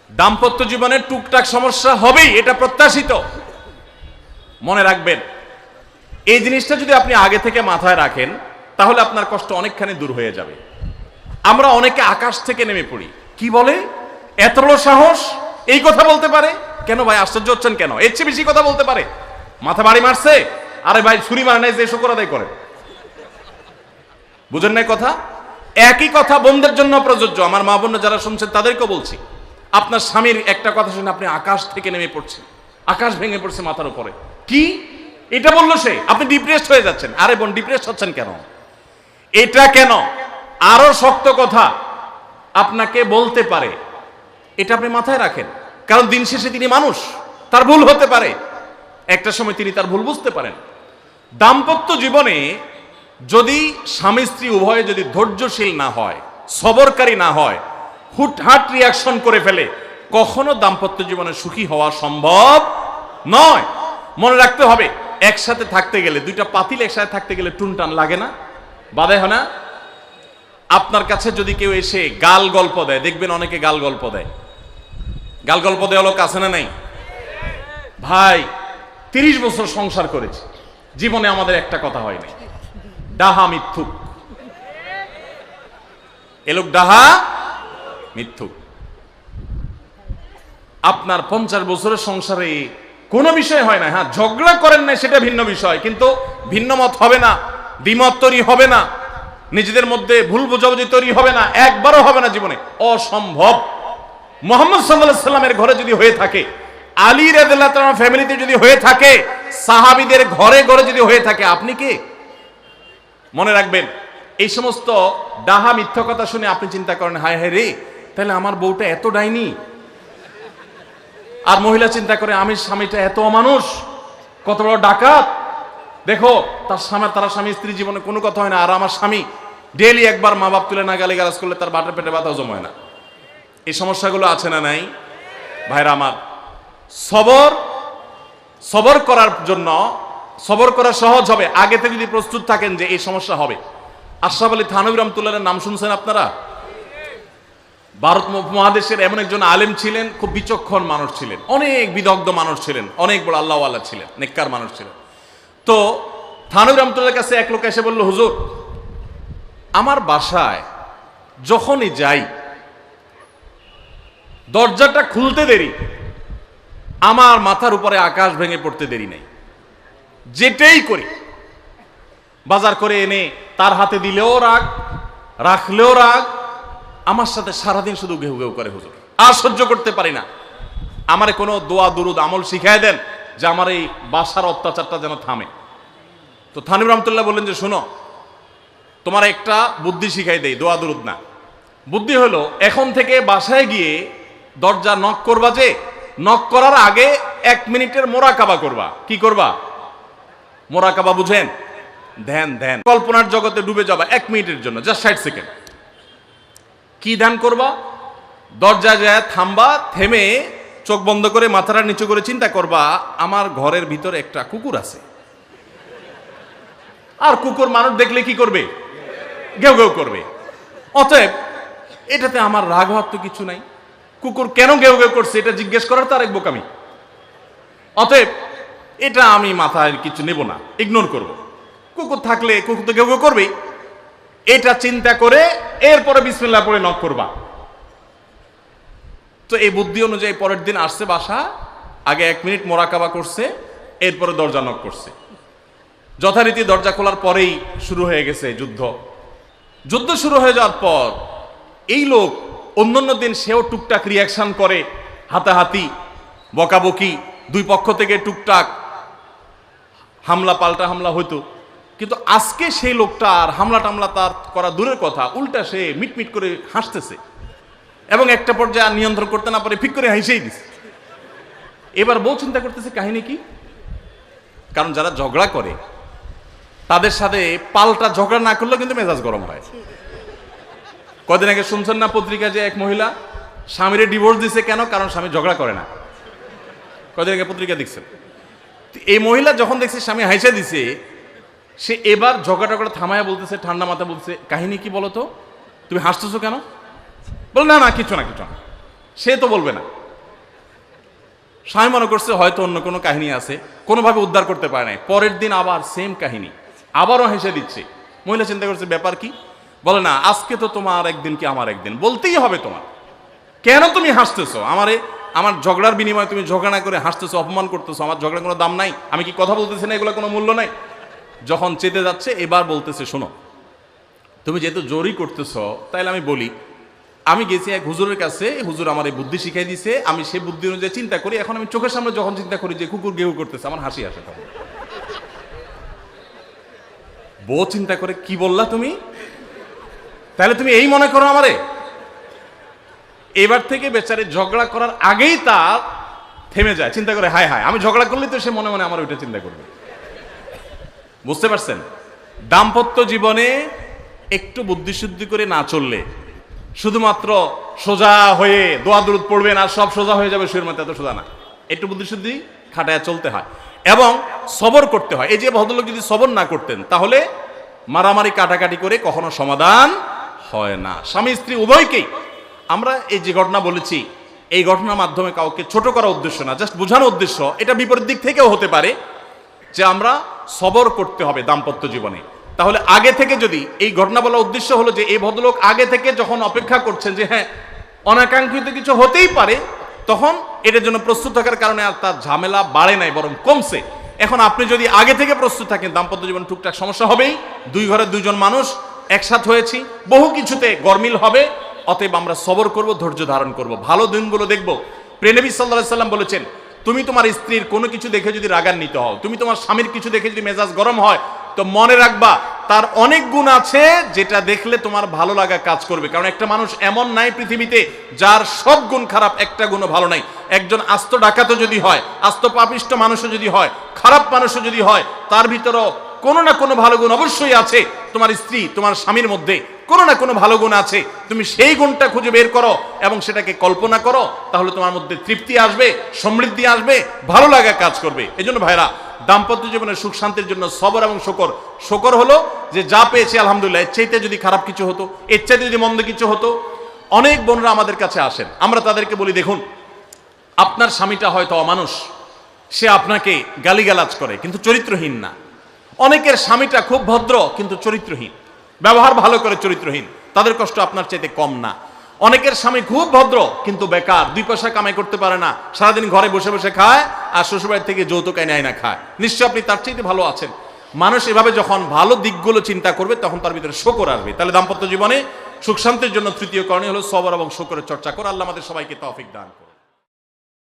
দাম্পত্য জীবনে টুকটাক সমস্যা হবেই, এটা প্রত্যাশিত। মনে রাখবেন, এই জিনিসটা যদি আপনি আগে থেকে মাথায় রাখেন তাহলে আপনার কষ্ট অনেকখানি দূর হয়ে যাবে। আমরা অনেকে আকাশ থেকে নেমে পড়ি, কি বলে এত বড় সাহস, এই কথা বলতে পারে কেন ভাই? আশ্চর্য হচ্ছেন কেন? এর চেয়ে বেশি কথা বলতে পারে, মাথা বাড়ি মারছে, আরে ভাই ছুরি মারে নাই যে শুকর আদায় করে। বুঝেন নাই কথা? একই কথা বোনদের জন্য প্রযোজ্য। আমার মা বোন যারা শুনছেন তাদেরকেও বলছি, আপনার স্বামীর একটা কথা শুনে আপনি আকাশ থেকে নেমে পড়ছেন, আকাশ ভেঙে পড়ছে মাথার উপরে, কি এটা বললো সে, আপনি ডিপ্রেসড হয়ে যাচ্ছেন। আরে বোন ডিপ্রেসড হচ্ছেন কেন? এটা কেন? আরো শক্ত কথা আপনাকে বলতে পারে, এটা আপনি মাথায় রাখেন। কারণ দিন শেষে তিনি মানুষ, তার ভুল হতে পারে, একটা সময় তিনি তার ভুল বুঝতে পারেন। দাম্পত্য জীবনে যদি স্বামী স্ত্রী উভয়ে যদি ধৈর্যশীল না হয়, সবরকারী না হয়, হুটহাট রিয়াকশন করে ফেলে, কখনো দাম্পত্য জীবনে সুখী হওয়া সম্ভব নয়। মনে রাখতে হবে, একসাথে থাকতে গেলে, দুইটা পাতিল একসাথে থাকতে গেলে টুনটান লাগে না, বাধে হয় না? আপনার কাছে যদি কেউ এসে গাল গল্প দেয়, দেখবেন অনেকে গাল গল্প দেয়। গাল গল্প দেওয়া লোক আছে না নাই? ভাই 30 বছর সংসার করেছি, জীবনে আমাদের একটা কথা হয় নাই, ডাহা মিথ্যুক। এ লোক ডাহা মিথ্যুক। আপনার 50 বছরের সংসারে কোনো বিষয় হয় না, হ্যাঁ ঝগড়া করেন না সেটা ভিন্ন বিষয়, কিন্তু ভিন্ন মত হবে না, দ্বিমত তৈরি হবে না, নিজেদের মধ্যে ভুল বোঝাবুঝি তৈরি হবে না, একবারও হবে না জীবনে, অসম্ভব। মুহাম্মদ সাল্লাল্লাহু আলাইহি সাল্লামের ঘরে যদি হয়ে থাকে, আলী রাদিয়াল্লাহু তাআলা ফ্যামিলিতে যদি হয়ে থাকে, সাহাবীদের ঘরে ঘরে যদি হয়ে থাকে, আপনি কে? মনে রাখবেন, এই সমস্ত ডাহা মিথ্যা কথা শুনে আপনি চিন্তা করেন, হায় হায় রে, তাহলে আমার বউটা এত ডাইনি। আর মহিলা চিন্তা করে, আমি স্বামীটা এত অমানুষ, কত বড় ডাকাত। দেখো তারা স্বামী স্ত্রী জীবনে কোনো কথা হয় না, আর আমার স্বামী ডেইলি একবার মা বাপ তুলে না গালিগালাজ করলে তার বাটের পেটে ব্যথাও জমায় না। এই সমস্যাগুলো আছে না নাই? ভাইরা আমার, সবর করার জন্য, সবর করা সহজ হবে আগে থেকে যদি প্রস্তুত থাকেন যে এই সমস্যা হবে। আশরাফ আলী থানভী রাহমাতুল্লাহর নাম শুনছেন আপনারা? ভারত মহাদেশের এমন একজন আলেম ছিলেন, খুব বিচক্ষণ মানুষ ছিলেন, অনেক বিদগ্ধ মানুষ ছিলেন, অনেক বড় আল্লাহওয়ালা ছিলেন, নেককার মানুষ ছিলেন। তো থানভী রাহমাতুল্লাহর কাছে এক লোক এসে বলল, হুজুর আমার বাসায় যখনই যাই দরজাটা খুলতে দেরি, আমার মাথার উপরে আকাশ ভেঙে পড়তে দেরি নেই, যেটাই করি বাজার করে এনে তার হাতে দিলেও রাগ, রাখলেও রাগ, আমার সাথে সারাদিন শুধু ঘেউ ঘেউ করে। হুজুর আর সহ্য করতে পারি না, আমারে কোনো দোয়া দুরুদ আমল শিখায় দেন যে আমার এই বাসার অত্যাচারটা যেন থামে। তো থানভী রাহমাতুল্লাহ বললেন যে শোনো, তোমার একটা বুদ্ধি শিখাই দেই, দোয়া দুরুদ না। বুদ্ধি হলো, এখন থেকে বাসায় গিয়ে দরজা নক করবা, যে নক করার আগে 1 মিনিটের মোরাকাবা করবা। কি করবা? মোরাকাবা বুঝেন? ধ্যান, ধ্যান, কল্পনার জগতে ডুবে যাবা 1 মিনিটের জন্য, জাস্ট 60 সেকেন্ড। কি ধ্যান করবা? দরজা যায় থামবা, থেমে চোখ বন্ধ করে মাথাটা নিচু করে চিন্তা করবা, আমার ঘরের ভিতরে একটা কুকুর আছে, আর কুকুর মানুষ দেখলে কি করবে? ঘেউ ঘেউ করবে। অতএব এটাতে আমার রাগ হওয়ার তো কিছু নাই, কুকুর কেন ঘেউ ঘেউ করছে এটা জিজ্ঞেস করার তো আরেক বোকামি। অতএব এটা আমি মাথায় কিছু নেব না, ইগনোর করব। কুকুর থাকলে কুকুর তো ঘেউ ঘেউ করবেই, এটা চিন্তা করে এরপরে বিসমিল্লাহ পড়ে নক করবা। তো এই বুদ্ধি অনুযায়ী পরের দিন আসছে বাসা, আগে 1 মিনিট মোরাকাবা করছে, এরপরে দরজা নক করছে। যথারীতি দরজা খোলার পরেই শুরু হয়ে গেছে যুদ্ধ। যুদ্ধ শুরু হয়ে যাওয়ার পর এই লোক অন্যান্য দিন সেও টুকটাক রিয়াকশন করে, হাতাহাতি, বকাবকি, দুই পক্ষ থেকে টুকটাক হামলা পাল্টা হামলা হইতো, কিন্তু আজকে সেই লোকটা আর হামলা টামলা তার করা দূরের কথা, উল্টা সে মিটমিট করে হাসতেছে, এবং একটা পর্যায়ে আর নিয়ন্ত্রণ করতে না পারে ফিক করে হাসেই দিছে। এবার বউ চিন্তা করতেছে কাহিনী কি, কারণ যারা ঝগড়া করে তাদের সাথে পাল্টা ঝগড়া না করলেও কিন্তু মেজাজ গরম হয়। কদিন আগে শুনছেন না পত্রিকা যে এক মহিলা স্বামীরে ডিভোর্স দিছে, কেন? কারণ স্বামী ঝগড়া করে না। কদিন আগে পত্রিকা দেখছেন? এই মহিলা যখন দেখছে স্বামী হাইসা দিছে, সে এবার ঝগড়া টগড়া থামায়া বলতেছে, ঠান্ডা মাথা বলছে, কাহিনী কি বলো তো, তুমি হাসতেছো কেন? বল না না কিছু না কিছু না। সে তো বলবে না, স্বামী মনে করছে হয়তো অন্য কোনো কাহিনী আছে, কোনোভাবে উদ্ধার করতে পারে নাই। পরের দিন আবার সেম কাহিনী, আবারও হেসে দিচ্ছে। মহিলা চিন্তা করছে ব্যাপার কি, বলে না আজকে তো তোমার একদিন কি আমার একদিন, বলতেই হবে তোমার। কেন তুমি হাসতেছো আমার ঝগড়ার বিনিময়ে তুমি ঝগড়া না করে হাসতেছো, অপমান করতেছো। আমার ঝগড়ার কোনো দাম নাই, আমি কি কথা বলতেছি না, এগুলো কোনো মূল্য নাই। যখন চেতে যাচ্ছে এবার বলতেছে শোনো, তুমি যেহেতু জোরই করতেছো তাইলে আমি বলি, আমি গেছি এক হুজুরের কাছে, হুজুর আমার এই বুদ্ধি শিখাই দিছে, আমি সেই বুদ্ধি অনুযায়ী চিন্তা করি। এখন আমি চোখের সামনে যখন চিন্তা করি যে কুকুর গেউ করতেছে, আমার হাসি আসে। তখন বউ চিন্তা করে কি বললা তুমি, তাহলে তুমি এই মনে করো আমারে। এবার থেকে বেচারে ঝগড়া করার আগেই তার থেমে যায়, চিন্তা করে হায় হায় আমি ঝগড়া করলে তো সে মনে মনে আমার ওইটা চিন্তা করবে। বুঝতে পারছেন? দাম্পত্য জীবনে একটু বুদ্ধিশুদ্ধি করে না চললে, শুধুমাত্র সোজা হয়ে দোয়া দুরুদ পড়বেন আর সব সোজা হয়ে যাবে, শুয়ের মতো, এত সোজা না। একটু বুদ্ধিশুদ্ধি খাটায় চলতে হয় এবং সবর করতে হয়। এই যে ভদ্রলোক যদি সবর না করতেন তাহলে মারামারি কাটাকাটি করে কখনো সমাধান হয় না। স্বামী স্ত্রী উভয়কেই আমরা এই যে ঘটনা বলেছি, এই ঘটনার মাধ্যমে কাউকে ছোট করার উদ্দেশ্য না, জাস্ট বোঝানোর উদ্দেশ্য। এটা বিপরীত দিক থেকেও হতে পারে যে আমরা সবর করতে হবে দাম্পত্য জীবনে। তাহলে আগে থেকে যদি এই ঘটনা বলার উদ্দেশ্য হলো যে এই ভদ্রলোক আগে থেকে যখন অপেক্ষা করছেন যে হ্যাঁ অনাকাঙ্ক্ষিত কিছু হতেই পারে, তখন এটার জন্য প্রস্তুত থাকার কারণে আর তার ঝামেলা বাড়ে নাই, বরং কমছে। এখন আপনি যদি আগে থেকে প্রস্তুত থাকেন, দাম্পত্য জীবন টুকটাক সমস্যা হবেই, দুই ঘরের দুইজন মানুষ একসাথ হয়েছি, বহু কিছুতে গরমিল হবে। অতএব আমরা সবর করব, ধৈর্য ধারণ করব, ভালো দিনগুলো দেখব। প্রিয় নবী সাল্লাল্লাহু আলাইহি সাল্লাম বলেছেন, তুমি তোমার স্ত্রীর কোনো কিছু দেখে যদি রাগান্বিত হও, তুমি তোমার স্বামীর কিছু দেখে যদি মেজাজ গরম হয়, তো মনে রাখবা তার অনেক গুণ আছে যেটা দেখলে তোমার ভালো লাগা কাজ করবে। কারণ একটা মানুষ এমন নাই পৃথিবীতে যার সব গুণ খারাপ, একটা গুণও ভালো নাই। একজন আস্ত ডাকাতও যদি হয়, আস্ত পাপিষ্ট মানুষও যদি হয়, খারাপ মানুষও যদি হয়, তার ভিতরও কোনো না কোনো ভালো গুণ অবশ্যই আছে। তোমার স্ত্রী, তোমার স্বামীর মধ্যে কোনো না কোনো ভালো গুণ আছে, তুমি সেই গুণটা খুঁজে বের করো এবং সেটাকে কল্পনা করো, তাহলে তোমার মধ্যে তৃপ্তি আসবে, সমৃদ্ধি আসবে, ভালো লাগা কাজ করবে। এজন্য ভাইরা, দাম্পত্য জীবনের সুখ শান্তির জন্য সবর এবং শকর। শকর হলো যে যা পেয়েছি আলহামদুলিল্লাহ, এর চাইতে যদি খারাপ কিছু হতো, এর চাইতে যদি মন্দ কিছু হতো। অনেক বোনরা আমাদের কাছে আসেন, আমরা তাদেরকে বলি দেখুন আপনার স্বামীটা হয়তো অমানুষ, সে আপনাকে গালিগালাজ করে কিন্তু চরিত্রহীন না। অনেকের স্বামীটা খুব ভদ্র কিন্তু চরিত্রহীন, ব্যবহার ভালো করে চরিত্রহীন, তাদের কষ্ট আপনার চাইতে কম না। অনেকের স্বামী খুব ভদ্র কিন্তু বেকার, দুই পয়সা কামাই করতে পারে না, সারাদিন ঘরে বসে বসে খায় আর শ্বশুরবাড়ি থেকে যৌতুক এনে না খায়, নিশ্চয় আপনি তার চাইতে ভালো আছেন। মানুষ এভাবে যখন ভালো দিকগুলো চিন্তা করবে তখন তার ভিতরে শকর আসবে। তাহলে দাম্পত্য জীবনে সুখ শান্তির জন্য তৃতীয় করণীয় হলো সবর এবং শকরের চর্চা করা। আল্লাহ আমাদের সবাইকে তৌফিক দান করুন।